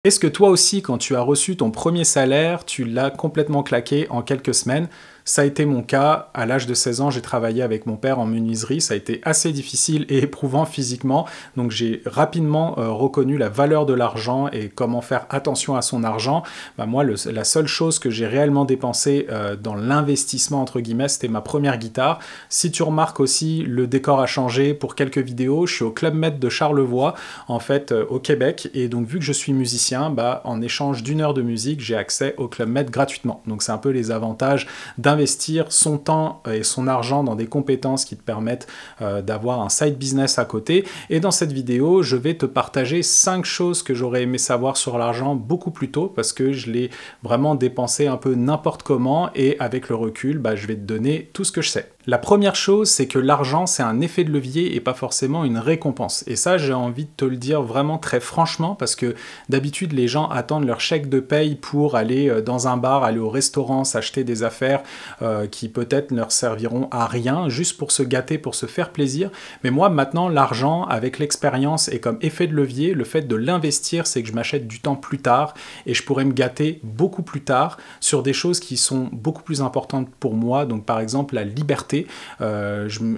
Est-ce que toi aussi, quand tu as reçu ton premier salaire, tu l'as complètement claqué en quelques semaines? Ça a été mon cas. À l'âge de 16 ans, j'ai travaillé avec mon père en menuiserie. Ça a été assez difficile et éprouvant physiquement. Donc j'ai rapidement reconnu la valeur de l'argent et comment faire attention à son argent. Moi, la seule chose que j'ai réellement dépensée dans l'investissement, entre guillemets, c'était ma première guitare. Si tu remarques aussi, le décor a changé pour quelques vidéos. Je suis au Club Med de Charlevoix, en fait, au Québec. Et donc, vu que je suis musicien, en échange d'une heure de musique, j'ai accès au Club Med gratuitement. Donc, c'est un peu les avantages d'investir son temps et son argent dans des compétences qui te permettent d'avoir un side business à côté. Et dans cette vidéo, je vais te partager 5 choses que j'aurais aimé savoir sur l'argent beaucoup plus tôt parce que je l'ai vraiment dépensé un peu n'importe comment et avec le recul, je vais te donner tout ce que je sais. La première chose, c'est que l'argent, c'est un effet de levier et pas forcément une récompense. Et ça, j'ai envie de te le dire vraiment très franchement parce que d'habitude, les gens attendent leur chèque de paye pour aller dans un bar, aller au restaurant, s'acheter des affaires qui peut-être ne leur serviront à rien, juste pour se gâter, pour se faire plaisir. Mais moi, maintenant, l'argent, avec l'expérience et comme effet de levier, le fait de l'investir, c'est que je m'achète du temps plus tard et je pourrais me gâter beaucoup plus tard sur des choses qui sont beaucoup plus importantes pour moi. Donc, par exemple, la liberté.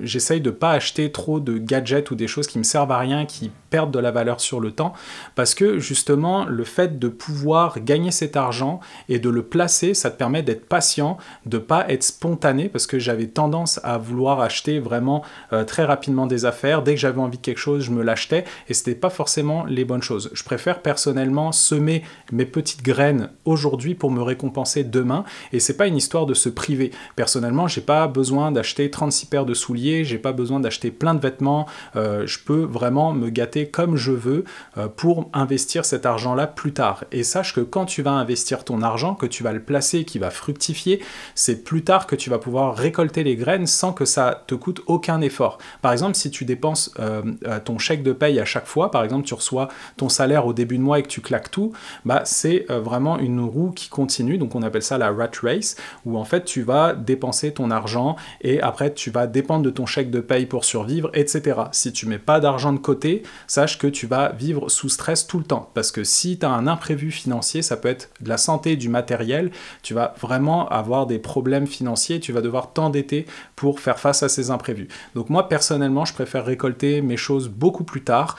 J'essaye de ne pas acheter trop de gadgets ou des choses qui me servent à rien, qui perdent de la valeur sur le temps, parce que justement, le fait de pouvoir gagner cet argent et de le placer, ça te permet d'être patient, de ne pas être spontané, parce que j'avais tendance à vouloir acheter vraiment très rapidement des affaires. Dès que j'avais envie de quelque chose, je me l'achetais, et ce n'était pas forcément les bonnes choses. Je préfère personnellement semer mes petites graines aujourd'hui pour me récompenser demain, et c'est pas une histoire de se priver. Personnellement, j'ai pas besoin d'acheter 36 paires de souliers, j'ai pas besoin d'acheter plein de vêtements, je peux vraiment me gâter comme je veux pour investir cet argent-là plus tard. Et sache que quand tu vas investir ton argent, que tu vas le placer, qui va fructifier, c'est plus tard que tu vas pouvoir récolter les graines sans que ça te coûte aucun effort. Par exemple, si tu dépenses ton chèque de paye à chaque fois, par exemple tu reçois ton salaire au début de mois et que tu claques tout, c'est vraiment une roue qui continue, donc on appelle ça la rat race, où en fait tu vas dépenser ton argent et après tu vas dépendre de ton chèque de paye pour survivre, etc. Si tu mets pas d'argent de côté, sache que tu vas vivre sous stress tout le temps, parce que si tu as un imprévu financier, ça peut être de la santé, du matériel, tu vas vraiment avoir des problèmes financiers, tu vas devoir t'endetter pour faire face à ces imprévus. Donc moi personnellement, je préfère récolter mes choses beaucoup plus tard,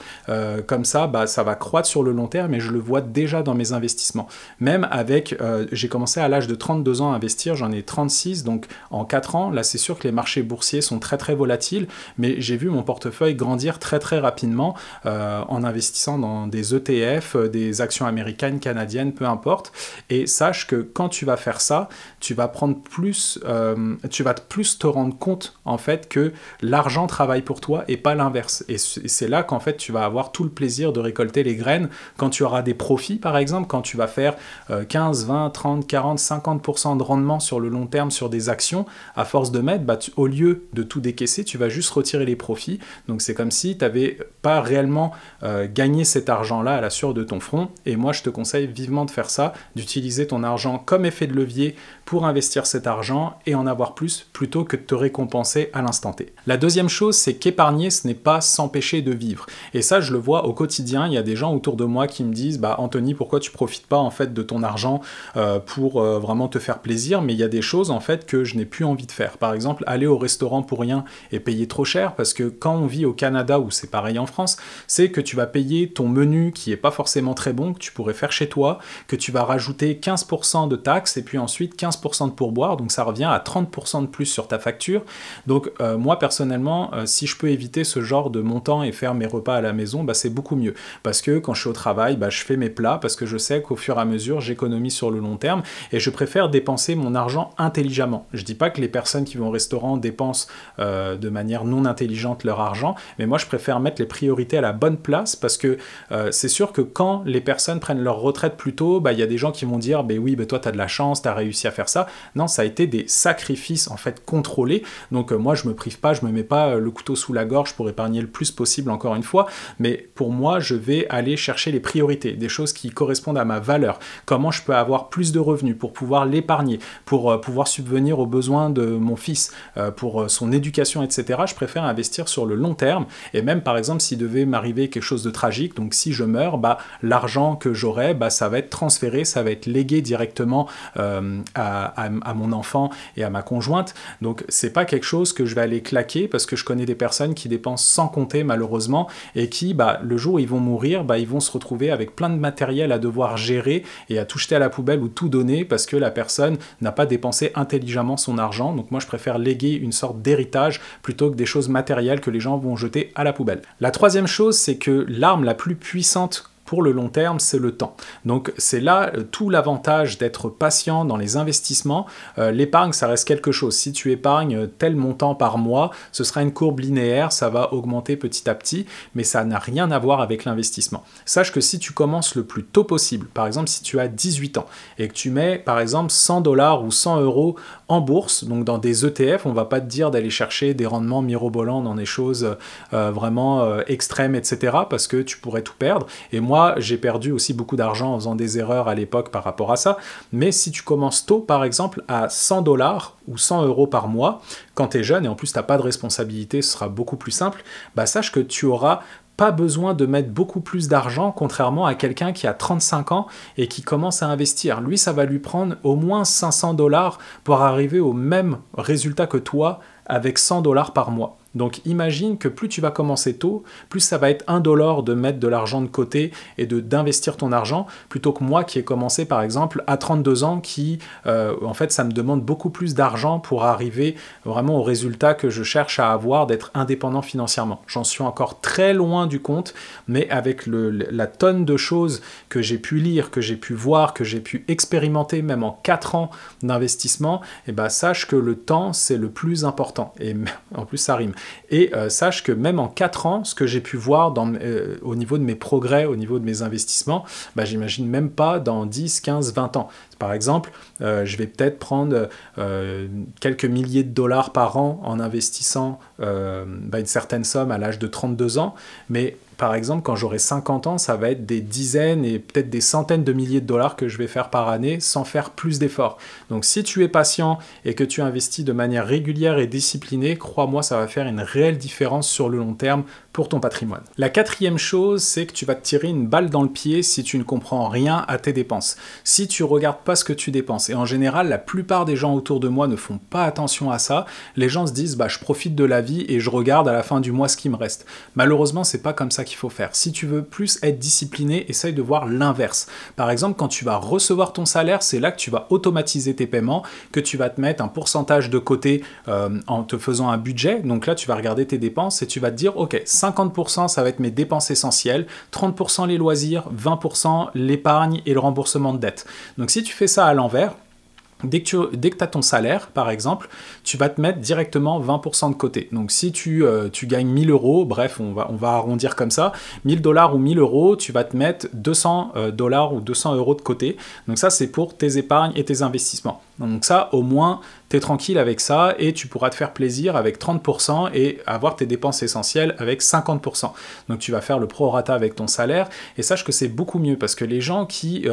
comme ça, ça va croître sur le long terme et je le vois déjà dans mes investissements. Même avec, j'ai commencé à l'âge de 32 ans à investir, j'en ai 36, donc en 4 ans, là c'est sûr que les marchés boursiers sont très très volatiles, mais j'ai vu mon portefeuille grandir très très rapidement en investissant dans des ETF, des actions américaines, canadiennes, peu importe. Et sache que quand tu vas faire ça, tu vas prendre plus, tu vas plus te rendre compte en fait que l'argent travaille pour toi et pas l'inverse. Et c'est là qu'en fait tu vas avoir tout le plaisir de récolter les graines quand tu auras des profits, par exemple, quand tu vas faire 15, 20, 30, 40, 50% de rendement sur le long terme sur des actions, à force de mettre, au lieu de tout décaisser, tu vas juste retirer les profits. Donc c'est comme si tu n'avais pas réellement gagné cet argent-là à la sueur de ton front. Et moi, je te conseille vivement de faire ça, d'utiliser ton argent comme effet de levier pour investir cet argent et en avoir plus, plutôt que de te récompenser à l'instant T. La deuxième chose, c'est qu'épargner, ce n'est pas s'empêcher de vivre. Et ça, je le vois au quotidien. Il y a des gens autour de moi qui me disent « Anthony, pourquoi tu profites pas en fait de ton argent pour vraiment te faire plaisir ?» Mais il y a des choses en fait que je n'ai plus envie de faire. Par exemple, aller au restaurant pour rien et payer trop cher, parce que quand on vit au Canada, ou c'est pareil en France, c'est que tu vas payer ton menu qui est pas forcément très bon, que tu pourrais faire chez toi, que tu vas rajouter 15% de taxes et puis ensuite 15% de pourboire, donc ça revient à 30% de plus sur ta facture. Donc moi personnellement, si je peux éviter ce genre de montant et faire mes repas à la maison, c'est beaucoup mieux, parce que quand je suis au travail, je fais mes plats, parce que je sais qu'au fur et à mesure, j'économise sur le long terme, et je préfère dépenser mon argent intelligemment. Je dis pas que les personnes qui vont au restaurant dépensent de manière non intelligente leur argent, mais moi je préfère mettre les priorités à la bonne place, parce que c'est sûr que quand les personnes prennent leur retraite plus tôt, il y a des gens qui vont dire oui, toi tu as de la chance, tu as réussi à faire ça. Non, ça a été des sacrifices en fait contrôlés, donc moi je me prive pas, je me mets pas le couteau sous la gorge pour épargner le plus possible, encore une fois, mais pour moi je vais aller chercher les priorités, des choses qui correspondent à ma valeur, comment je peux avoir plus de revenus pour pouvoir l'épargner, pour pouvoir subvenir aux besoins de mon fils, pour son éducation, etc., je préfère investir sur le long terme. Et même, par exemple, s'il devait m'arriver quelque chose de tragique, donc si je meurs, l'argent que j'aurai, ça va être transféré, ça va être légué directement à mon enfant et à ma conjointe. Donc, c'est pas quelque chose que je vais aller claquer, parce que je connais des personnes qui dépensent sans compter, malheureusement, et qui, le jour où ils vont mourir, ils vont se retrouver avec plein de matériel à devoir gérer et à tout jeter à la poubelle ou tout donner parce que la personne n'a pas dépensé intelligemment son argent. Donc moi, je préfère léguer une sorte d'héritage plutôt que des choses matérielles que les gens vont jeter à la poubelle. La troisième chose, c'est que l'arme la plus puissante pour le long terme, c'est le temps. Donc c'est là tout l'avantage d'être patient dans les investissements. L'épargne, ça reste quelque chose. Si tu épargnes tel montant par mois, ce sera une courbe linéaire, ça va augmenter petit à petit, mais ça n'a rien à voir avec l'investissement. Sache que si tu commences le plus tôt possible, par exemple si tu as 18 ans et que tu mets par exemple 100 $ ou 100 € en bourse, donc dans des ETF, on va pas te dire d'aller chercher des rendements mirobolants dans des choses vraiment extrêmes, etc., parce que tu pourrais tout perdre. Et moi, j'ai perdu aussi beaucoup d'argent en faisant des erreurs à l'époque par rapport à ça. Mais si tu commences tôt, par exemple, à 100 $ ou 100 € par mois, quand tu es jeune, et en plus tu n'as pas de responsabilité, ce sera beaucoup plus simple, sache que tu auras pas besoin de mettre beaucoup plus d'argent, contrairement à quelqu'un qui a 35 ans et qui commence à investir. Lui, ça va lui prendre au moins 500 $ pour arriver au même résultat que toi avec 100 $ par mois. Donc imagine que plus tu vas commencer tôt, plus ça va être 1 $ de mettre de l'argent de côté et d'investir ton argent, plutôt que moi qui ai commencé par exemple à 32 ans, qui en fait ça me demande beaucoup plus d'argent pour arriver vraiment au résultat que je cherche à avoir, d'être indépendant financièrement. J'en suis encore très loin du compte, mais avec la tonne de choses que j'ai pu lire, que j'ai pu voir, que j'ai pu expérimenter même en 4 ans d'investissement, sache que le temps c'est le plus important. Et en plus ça rime. Et sache que même en 4 ans, ce que j'ai pu voir au niveau de mes progrès, au niveau de mes investissements, j'imagine même pas dans 10, 15, 20 ans. Par exemple, je vais peut-être prendre quelques milliers de dollars par an en investissant une certaine somme à l'âge de 32 ans, mais par exemple, quand j'aurai 50 ans, ça va être des dizaines et peut-être des centaines de milliers de dollars que je vais faire par année sans faire plus d'efforts. Donc si tu es patient et que tu investis de manière régulière et disciplinée, crois-moi, ça va faire une réelle différence sur le long terme pour ton patrimoine. La quatrième chose, c'est que tu vas te tirer une balle dans le pied si tu ne comprends rien à tes dépenses. Si tu regardes pas ce que tu dépenses, et en général, la plupart des gens autour de moi ne font pas attention à ça, les gens se disent je profite de la vie et je regarde à la fin du mois ce qui me reste. Malheureusement, c'est pas comme ça qu'il faut faire. Si tu veux plus être discipliné, essaye de voir l'inverse. Par exemple, quand tu vas recevoir ton salaire, c'est là que tu vas automatiser tes paiements, que tu vas te mettre un pourcentage de côté en te faisant un budget. Donc là, tu vas regarder tes dépenses et tu vas te dire, ok, 50% ça va être mes dépenses essentielles, 30% les loisirs, 20% l'épargne et le remboursement de dette. Donc si tu fais ça à l'envers, dès que tu as ton salaire, par exemple, tu vas te mettre directement 20% de côté. Donc si tu gagnes 1000 €, bref, on va arrondir comme ça, 1000 $ ou 1000 €, tu vas te mettre 200 $ ou 200 € de côté. Donc ça, c'est pour tes épargnes et tes investissements. Donc ça, au moins, tu es tranquille avec ça et tu pourras te faire plaisir avec 30% et avoir tes dépenses essentielles avec 50%. Donc tu vas faire le prorata avec ton salaire et sache que c'est beaucoup mieux parce que les gens qui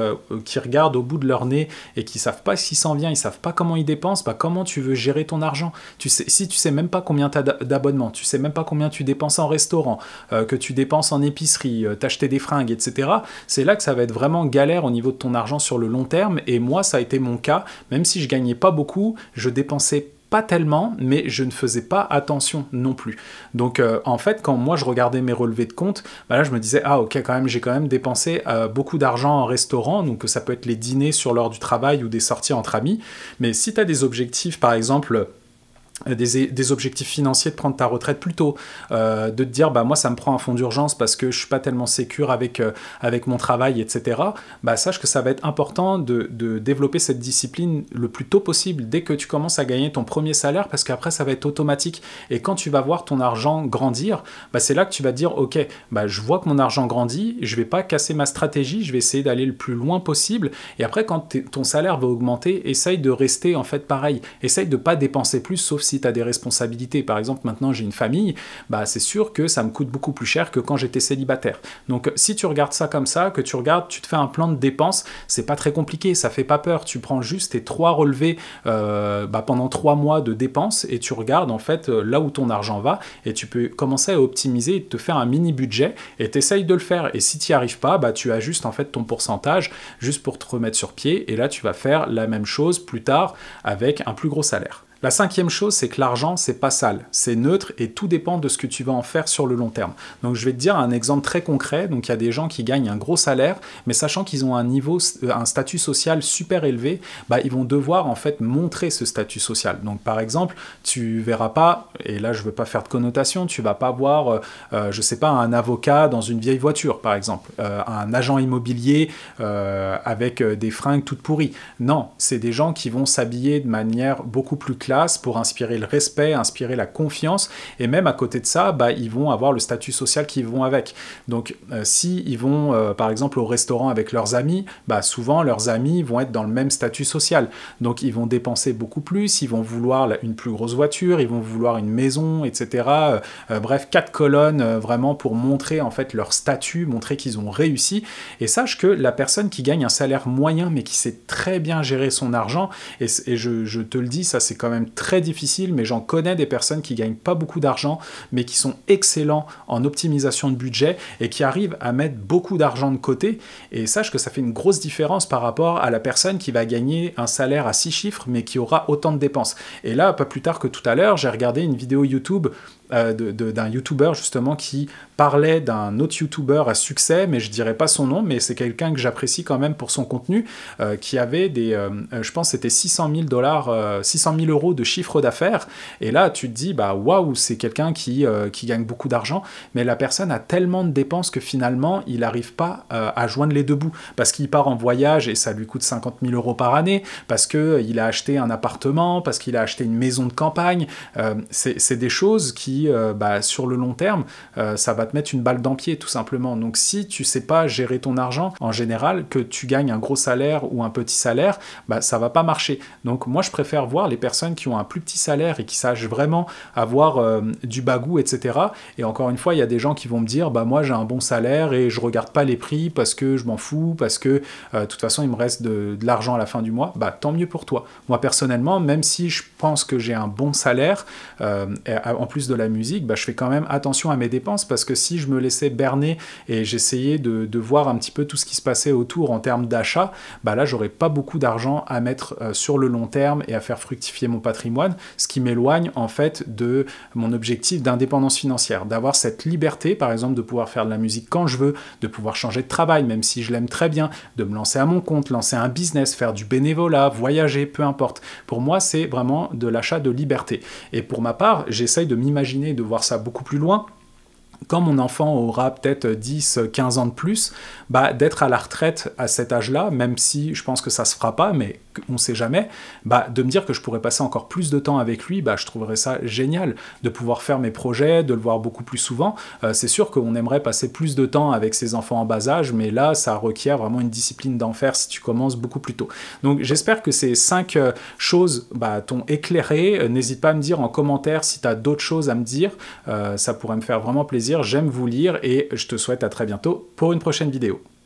regardent au bout de leur nez et qui savent pas s'il s'en vient, ils savent pas comment ils dépensent, comment tu veux gérer ton argent. Si tu sais même pas combien tu as d'abonnements, tu sais même pas combien tu dépenses en restaurant, que tu dépenses en épicerie, t'acheter des fringues, etc. C'est là que ça va être vraiment galère au niveau de ton argent sur le long terme et moi, ça a été mon cas, même si je gagnais pas beaucoup, je dépensais pas tellement, mais je ne faisais pas attention non plus. Donc en fait, quand moi je regardais mes relevés de compte, là je me disais, ah ok, quand même, j'ai quand même dépensé beaucoup d'argent en restaurant, donc ça peut être les dîners sur l'heure du travail ou des sorties entre amis, mais si tu as des objectifs, par exemple, des objectifs financiers, de prendre ta retraite plus tôt, de te dire moi ça me prend un fonds d'urgence parce que je suis pas tellement sécure avec mon travail, etc. Sache que ça va être important de développer cette discipline le plus tôt possible dès que tu commences à gagner ton premier salaire, parce qu'après ça va être automatique et quand tu vas voir ton argent grandir, c'est là que tu vas te dire ok, je vois que mon argent grandit, je vais pas casser ma stratégie, je vais essayer d'aller le plus loin possible et après quand ton salaire va augmenter, essaye de rester en fait pareil, essaye de pas dépenser plus sauf si si tu as des responsabilités. Par exemple, maintenant j'ai une famille, bah, c'est sûr que ça me coûte beaucoup plus cher que quand j'étais célibataire. Donc si tu regardes ça comme ça, que tu regardes, tu te fais un plan de dépenses, c'est pas très compliqué, ça fait pas peur. Tu prends juste tes 3 relevés pendant 3 mois de dépenses et tu regardes en fait là où ton argent va et tu peux commencer à optimiser et te faire un mini budget et t'essayes de le faire. Et si tu n'y arrives pas, bah, tu ajustes en fait ton pourcentage juste pour te remettre sur pied et là tu vas faire la même chose plus tard avec un plus gros salaire. La 5e chose, c'est que l'argent, c'est pas sale, c'est neutre et tout dépend de ce que tu vas en faire sur le long terme. Donc je vais te dire un exemple très concret. Donc il y a des gens qui gagnent un gros salaire, mais sachant qu'ils ont un statut social super élevé, bah, ils vont devoir en fait montrer ce statut social. Donc par exemple, tu verras pas, et là je veux pas faire de connotation, tu vas pas voir, je sais pas, un avocat dans une vieille voiture par exemple, un agent immobilier avec des fringues toutes pourries. Non, c'est des gens qui vont s'habiller de manière beaucoup plus claire pour inspirer le respect, inspirer la confiance, et même à côté de ça, bah, ils vont avoir le statut social qui vont avec. Donc si ils vont par exemple au restaurant avec leurs amis, bah, souvent leurs amis vont être dans le même statut social, donc ils vont dépenser beaucoup plus, ils vont vouloir une plus grosse voiture, ils vont vouloir une maison, etc. Bref, 4 colonnes vraiment pour montrer en fait leur statut, montrer qu'ils ont réussi. Et sache que la personne qui gagne un salaire moyen mais qui sait très bien gérer son argent, et je te le dis, ça c'est quand même très difficile, mais j'en connais des personnes qui gagnent pas beaucoup d'argent, mais qui sont excellents en optimisation de budget et qui arrivent à mettre beaucoup d'argent de côté. Et sache que ça fait une grosse différence par rapport à la personne qui va gagner un salaire à 6 chiffres, mais qui aura autant de dépenses. Et là, pas plus tard que tout à l'heure, j'ai regardé une vidéo YouTube d'un YouTuber justement qui parlait d'un autre YouTuber à succès, mais je dirais pas son nom, mais c'est quelqu'un que j'apprécie quand même pour son contenu, qui avait je pense c'était 600 000 euros de chiffre d'affaires, et là tu te dis, bah waouh, c'est quelqu'un qui gagne beaucoup d'argent, mais la personne a tellement de dépenses que finalement il n'arrive pas à joindre les deux bouts, parce qu'il part en voyage et ça lui coûte 50 000 euros par année, parce qu'il a acheté un appartement, parce qu'il a acheté une maison de campagne, c'est des choses qui sur le long terme, ça va te mettre une balle dans le pied tout simplement. Donc si tu sais pas gérer ton argent, en général, que tu gagnes un gros salaire ou un petit salaire, bah, ça va pas marcher. Donc moi je préfère voir les personnes qui ont un plus petit salaire et qui sachent vraiment avoir du bagou, etc. Et encore une fois, il y a des gens qui vont me dire, bah moi j'ai un bon salaire et je regarde pas les prix parce que je m'en fous, parce que de toute façon il me reste de l'argent à la fin du mois. Bah tant mieux pour toi. Moi personnellement, même si je pense que j'ai un bon salaire, en plus de la musique, bah, je fais quand même attention à mes dépenses, parce que si je me laissais berner et j'essayais de voir un petit peu tout ce qui se passait autour en termes d'achat, bah là j'aurais pas beaucoup d'argent à mettre sur le long terme et à faire fructifier mon patrimoine, ce qui m'éloigne en fait de mon objectif d'indépendance financière, d'avoir cette liberté par exemple de pouvoir faire de la musique quand je veux, de pouvoir changer de travail même si je l'aime très bien, de me lancer à mon compte, lancer un business, faire du bénévolat, voyager, peu importe. Pour moi c'est vraiment de l'achat de liberté. Et pour ma part, j'essaye de m'imaginer de voir ça beaucoup plus loin. Quand mon enfant aura peut-être 10, 15 ans de plus, bah, d'être à la retraite à cet âge-là, même si je pense que ça se fera pas, mais on ne sait jamais, bah, de me dire que je pourrais passer encore plus de temps avec lui, bah, je trouverais ça génial, de pouvoir faire mes projets, de le voir beaucoup plus souvent. C'est sûr qu'on aimerait passer plus de temps avec ses enfants en bas âge, mais là, ça requiert vraiment une discipline d'enfer si tu commences beaucoup plus tôt. Donc j'espère que ces 5 choses t'ont éclairé. N'hésite pas à me dire en commentaire si tu as d'autres choses à me dire, ça pourrait me faire vraiment plaisir. J'aime vous lire et je te souhaite à très bientôt pour une prochaine vidéo.